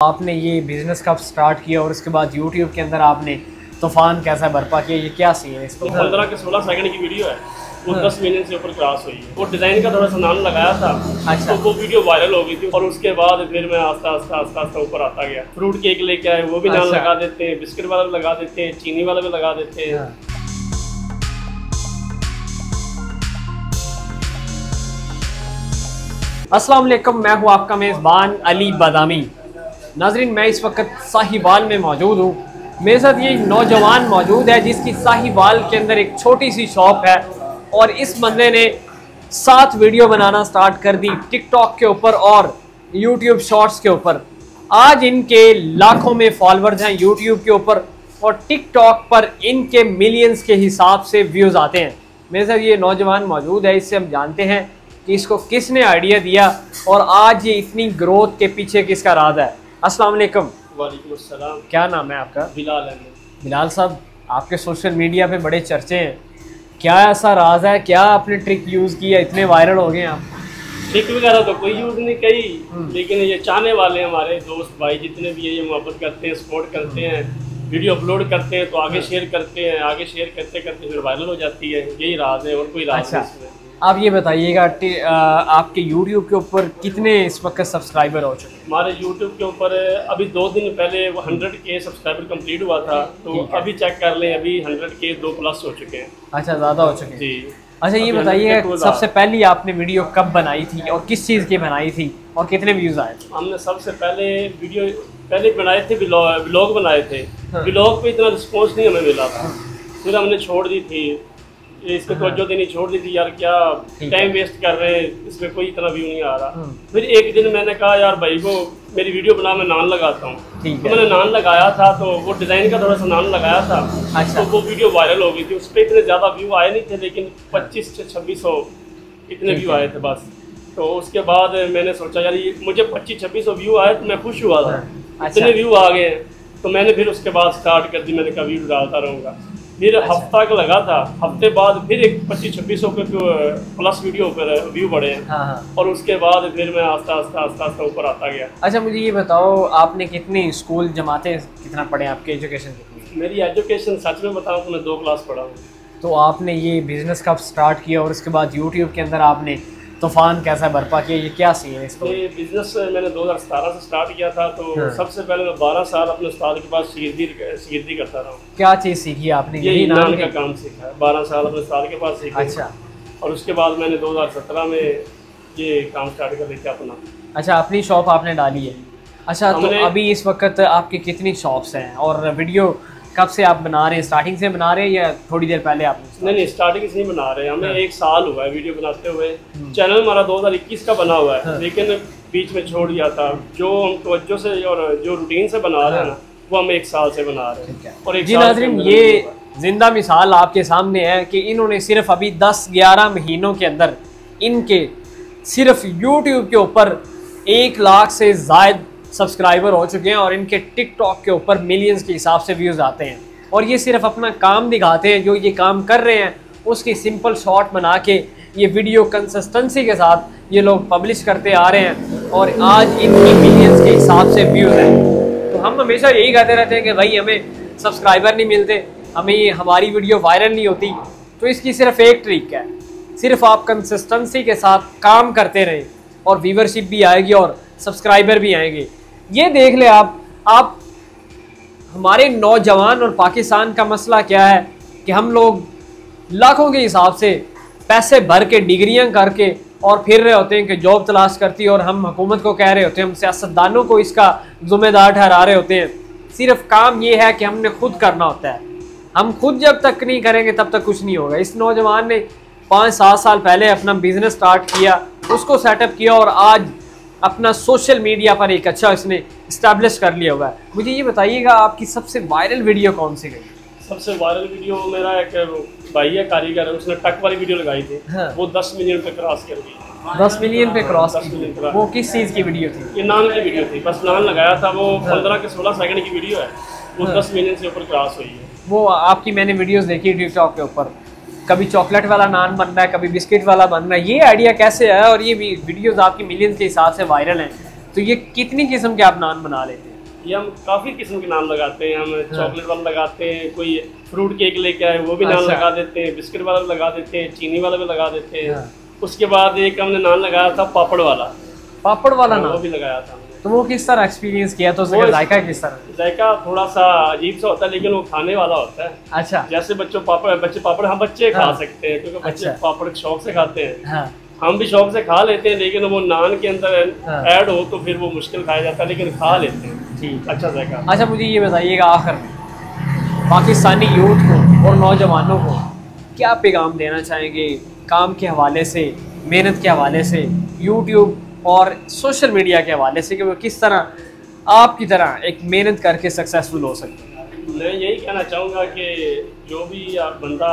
आपने ये बिज़नेस कब स्टार्ट किया और उसके बाद यूट्यूब के अंदर आपने तूफान कैसा बर्पा किया, ये क्या सीन है इसको? 15 के 16 सेकंड की वीडियो है वो 10 मिलियन से ऊपर क्रॉस हुई है। वो डिज़ाइन का थोड़ा सा नाम लगाया था। अच्छा। तो वो वीडियो वायरल हो गई थी और उसके बाद फिर मैं आस्ता आस्ता ऊपर आता गया। फ्रूट केक लेके आए, वो भी नाम लगा देते हैं, बिस्किट वाला भी लगा देते हैं, चीनी वाला भी लगा देते हैं। अस्सलाम वालेकुम, मैं हूँ आपका मेज़बान अली बादामी। नाजरीन, मैं इस वक्त साहिवाल में मौजूद हूँ। मेरे साथ ये नौजवान मौजूद है जिसकी साहिवाल के अंदर एक छोटी सी शॉप है और इस बंदे ने 7 वीडियो बनाना स्टार्ट कर दी टिकटॉक के ऊपर और यूट्यूब शॉर्ट्स के ऊपर। आज इनके लाखों में फॉलोअर्स हैं यूट्यूब के ऊपर और टिकटॉक पर इनके मिलियंस के हिसाब से व्यूज़ आते हैं। मेरे साथ ये नौजवान मौजूद है, इससे हम जानते हैं कि इसको किसने आइडिया दिया और आज ये इतनी ग्रोथ के पीछे किसका राज है। अस्सलाम वालेकुम। वालेकुम अस्सलाम। क्या नाम है आपका? बिलाल है। बिलाल साहब, आपके सोशल मीडिया पे बड़े चर्चे हैं, क्या ऐसा राज है, क्या आपने ट्रिक यूज़ की है, इतने वायरल हो गए आप? ट्रिक वगैरह तो कोई यूज़ नहीं करी, लेकिन ये चाहने वाले हमारे दोस्त भाई जितने भी है ये मोहब्बत करते हैं, सपोर्ट करते हैं, वीडियो अपलोड करते हैं तो आगे शेयर करते हैं, आगे शेयर करते करते फिर वायरल हो जाती है। यही राज है और कोई राज नहीं इसमें। आप ये बताइएगा आपके YouTube के ऊपर कितने इस वक्त सब्सक्राइबर हो चुके हैं? हमारे YouTube के ऊपर अभी 2 दिन पहले वो 100K सब्सक्राइबर कंप्लीट हुआ था, तो अभी चेक कर लें, अभी 100K 2+ हो चुके हैं। अच्छा, ज़्यादा हो चुके हैं जी। अच्छा, ये बताइए सबसे पहली आपने वीडियो कब बनाई थी और किस चीज़ की बनाई थी और कितने व्यूज़ आए थे? हमने सबसे पहले वीडियो बनाए थे, व्लॉग बनाए थे। व्लॉग पे इतना रिस्पॉन्स नहीं हमें मिला था, फिर हमने छोड़ दी थी। इसको तवज्जो देनी छोड़ दी थी, यार क्या टाइम वेस्ट कर रहे हैं, इसमें कोई इतना व्यू नहीं आ रहा। फिर एक दिन मैंने कहा यार भाई को मेरी वीडियो बना, मैं नाम लगाता हूँ। तो मैंने नाम लगाया था, तो वो डिज़ाइन का थोड़ा सा नाम लगाया था। अच्छा। तो वो वीडियो वायरल हो गई थी। उस पर इतने ज़्यादा व्यू आए नहीं थे, लेकिन 25 से 2600 इतने व्यू आए थे बस। तो उसके बाद मैंने सोचा यार ये मुझे 2500-2600 व्यू आए तो मैं खुश हुआ था। इतने व्यू आ गए, तो मैंने फिर उसके बाद स्टार्ट कर दी। मैंने कहा वीडियो डालता रहूँगा। फिर हफ्ता का लगा था, हफ्ते बाद फिर एक 2500-2600 के प्लस वीडियो पर व्यू बढ़े हैं। हाँ। और उसके बाद फिर मैं आस्ता आस्ता ऊपर आता गया। अच्छा, मुझे ये बताओ आपने कितनी स्कूल जमाते कितना पढ़े, आपकी एजुकेशन कितनी? मेरी एजुकेशन सच में बताऊँ तो मैं 2 क्लास पढ़ा हूँ। तो आपने ये बिज़नेस कब स्टार्ट किया और उसके बाद यूट्यूब के अंदर आपने तूफान कैसा बर्पा किया, ये क्या सीन है इसको? ये बिज़नेस मैंने 2017 से स्टार्ट किया था। तो सबसे पहले मैं 12 साल अपने उस्ताद के पास शागिर्दी करता रहा हूँ। क्या चीज़ सीखी आपने? यही नान का काम सीखा है। 12 साल अपने उस्ताद के पास सीखा। अच्छा। और उसके बाद मैंने 2017 में ये काम स्टार्ट कर लिया अपना। अच्छा, अपनी शॉप आपने डाली है? अच्छा, तो अभी इस वक्त आपकी कितनी शॉप्स हैं और वीडियो कब से आप बना रहे हैं? स्टार्टिंग से बना रहे हैं या थोड़ी देर पहले आपने? नहीं, स्टार्टिंग से नहीं बना रहे हैं। हमें 1 साल हुआ है वीडियो बनाते हुए। चैनल हमारा 2021 का बना हुआ है, लेकिन बीच में छोड़ दिया था। जो हम तवज्जो से और जो रूटीन से बना रहे हैं ना, वो हम 1 साल से बना रहे हैं। और जी नाज़रीन, ये जिंदा मिसाल आपके सामने है कि इन्होंने सिर्फ अभी 10-11 महीनों के अंदर इनके सिर्फ यूट्यूब के ऊपर 1 लाख से ज़ायद सब्सक्राइबर हो चुके हैं और इनके टिकटॉक के ऊपर मिलियंस के हिसाब से व्यूज़ आते हैं। और ये सिर्फ अपना काम दिखाते हैं, जो ये काम कर रहे हैं उसकी सिंपल शॉट बना के ये वीडियो कंसिस्टेंसी के साथ ये लोग पब्लिश करते आ रहे हैं और आज इनकी मिलियंस के हिसाब से व्यूज़ हैं। तो हम हमेशा यही कहते रहते हैं कि भाई हमें सब्सक्राइबर नहीं मिलते, हमें हमारी वीडियो वायरल नहीं होती। तो इसकी सिर्फ एक ट्रिक है, सिर्फ आप कंसिस्टेंसी के साथ काम करते रहें और व्यूवरशिप भी आएगी और सब्सक्राइबर भी आएंगे। ये देख ले आप हमारे नौजवान और पाकिस्तान का मसला क्या है कि हम लोग लाखों के हिसाब से पैसे भर के डिग्रियां करके और फिर रहे होते हैं कि जॉब तलाश करती है और हम हुकूमत को कह रहे होते हैं, हम सियासतदानों को इसका ज़िम्मेदार ठहरा रहे होते हैं। सिर्फ काम ये है कि हमने खुद करना होता है। हम खुद जब तक नहीं करेंगे तब तक कुछ नहीं होगा। इस नौजवान ने 5-7 साल पहले अपना बिज़नेस स्टार्ट किया, उसको सेटअप किया और आज अपना सोशल मीडिया पर एक अच्छा इसने इस्टेब्लिश कर लिया हुआ है। मुझे ये बताइएगा आपकी सबसे वायरल वीडियो कौन सी गई? सबसे वायरल वीडियो मेरा एक भाई है, कारीगर है, उसने टक वाली वीडियो लगाई थी। हाँ। वो 10 मिलियन पे क्रॉस कर गई। 10 मिलियन पे क्रॉस की? वो किस चीज़ की वीडियो थी? ये नान की वीडियो थी, बस नान लगाया था। वो 15 के 16 सेकंड की वीडियो है, वो 10 मिलियन से ऊपर क्रॉस हुई है। वो आपकी मैंने वीडियोस देखी टिकटॉक के ऊपर, कभी चॉकलेट वाला नान बन रहा है, कभी बिस्किट वाला बन रहा है। ये आइडिया कैसे है और ये वीडियोस आपकी मिलियंस के हिसाब से वायरल हैं, तो ये कितनी किस्म के आप नान बना लेते हैं? ये हम काफ़ी किस्म के नान लगाते हैं। हम चॉकलेट वाला लगाते हैं, कोई फ्रूट केक लेके आए वो भी नान लगा देते हैं, बिस्किट वाला भी लगा देते हैं, चीनी वाला भी लगा देते हैं। उसके बाद एक हमने नान लगाया था पापड़ वाला नान, वो भी लगाया था हमने। तो वो किस तरह एक्सपीरियंस किया? तो उसका जायका किस तरह? जायका थोड़ा सा अजीब सा होता है, लेकिन वो खाने वाला होता है। अच्छा, जैसे बच्चे पापड़ हम बच्चे खा सकते हैं, क्योंकि बच्चे पापड़ शौक से खाते हैं। हम भी शौक से खा लेते हैं, लेकिन वो नान के अंदर ऐड हो तो फिर वो मुश्किल खाया जाता है, लेकिन खा लेते हैं। ठीक, अच्छा जायका। अच्छा, मुझे ये बताइएगा आखिर में पाकिस्तानी यूथ को और नौजवानों को क्या पैगाम देना चाहेंगे काम के हवाले से, मेहनत के हवाले से, यूट्यूब और सोशल मीडिया के हवाले से, कि वो किस तरह आपकी तरह एक मेहनत करके सक्सेसफुल हो सकते हैं? मैं यही कहना चाहूँगा कि जो भी बंदा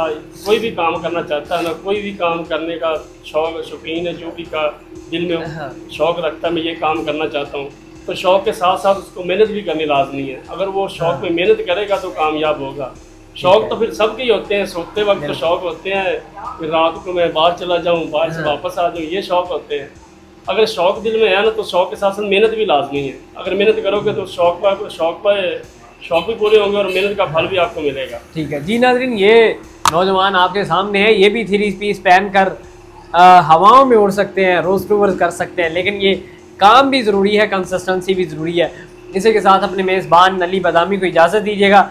कोई भी काम करना चाहता है ना, कोई भी काम करने का शौकीन है, जो भी का दिल में शौक़ रखता है मैं ये काम करना चाहता हूँ, तो शौक़ के साथ साथ उसको मेहनत भी करनी लाजमी है। अगर वो शौक़ में मेहनत करेगा तो कामयाब होगा। शौक़ तो फिर सबके ही होते हैं, सोते वक्त तो शौक़ होते हैं, फिर रात को मैं बाहर चला जाऊँ, बाहर से वापस आ जाऊँ, ये शौक़ होते हैं। अगर शौक़ दिल में है ना तो शौक़ के साथ साथ मेहनत भी लाजमी है। अगर मेहनत करोगे तो शौक़ भी पूरे होंगे और मेहनत का फल भी आपको मिलेगा। ठीक है जी नाज़रीन, ये नौजवान आपके सामने है, ये भी 3 पीस पहन कर हवाओं में उड़ सकते हैं, रोज़ टूवर्स कर सकते हैं, लेकिन ये काम भी ज़रूरी है, कंसिस्टेंसी भी ज़रूरी है। इसी के साथ अपने मेज़बान अली बादामी को इजाज़त दीजिएगा।